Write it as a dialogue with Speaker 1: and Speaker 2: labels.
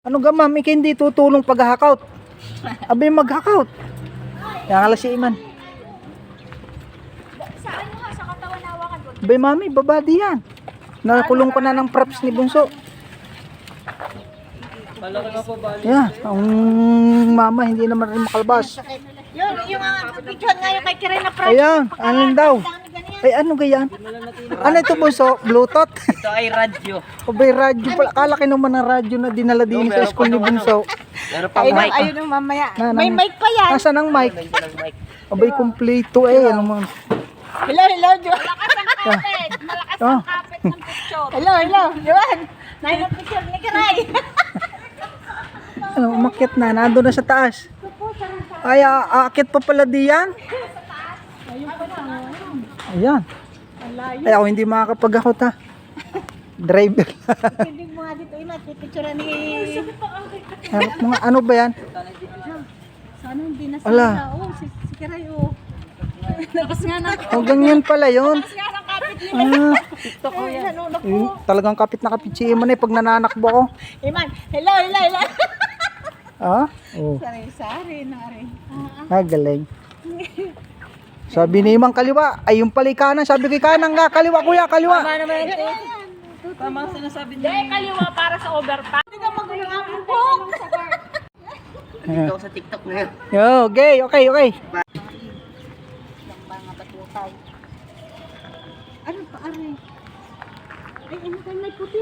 Speaker 1: Ano ga ma'am, ikaw hindi tutulong pag-hackout. Abay mag-hackout. Yan ala si Iman.
Speaker 2: Saan mo nga? Sa katawan hawakan ko.
Speaker 1: Abay mami, babadi yan. Nakulong ko na ng props ni Bunso. Yeah, ang mama hindi naman rin makalabas.
Speaker 2: Yung picture nga yung kay Kirena Pride.
Speaker 1: Ayan, alin daw? Ay ano gayan? Ano ito Bunso? Bluetooth?
Speaker 3: Ito ay radyo.
Speaker 1: Abay radyo pala. Kalaki naman ng radyo na dinala din sa school ni Bunso.
Speaker 3: Meron pang mic.
Speaker 2: Ayun yung mamaya.
Speaker 1: Na,
Speaker 2: May mic pa yan.
Speaker 1: Nasaan ang mic?
Speaker 3: Meron mic.
Speaker 1: Abay kumpleto eh. Ano mo?
Speaker 2: Hello, Jo. Malakas ang kapit. Malakas
Speaker 1: Oh.
Speaker 2: ang kapit ng picture. Hello, Joan. Nahin ang picture ni Kiray.
Speaker 1: Ano, umakyat na. Nandun na sa taas. Ay, aakit pa pala diyan. Ayan. Ay, ako hindi makakapag-akot ha. Driver.
Speaker 2: Hindi mo nga dito ina. Picture ni...
Speaker 1: Ano ba yan?
Speaker 2: Sana hindi na
Speaker 1: Ala.
Speaker 2: si Kiray oh. Labas nga na.
Speaker 1: Oh, ganyan pala yun.
Speaker 2: Labas nga ng kapit ni
Speaker 1: Ah,
Speaker 2: Ay, ano po.
Speaker 1: talagang kapit na kapit si Iman eh pag nananakbo ako.
Speaker 2: Iman, hello.
Speaker 1: Ah? Oh.
Speaker 2: Sari, nari.
Speaker 1: Galing. Sabi ni Imang kaliwa, ay yung pala kanan. Sabi kay kanan nga, kaliwa kuya, kaliwa.
Speaker 2: naman ito.
Speaker 3: Tama ang sinasabi niya.
Speaker 2: Dahil kaliwa para sa overpass. Hindi ka magulo ang bubog.
Speaker 3: Ikaw sa TikTok na yan.
Speaker 1: Yo, okay.
Speaker 2: Mga batutay. Ano pa, Ari? Ay, ano tayo may puti?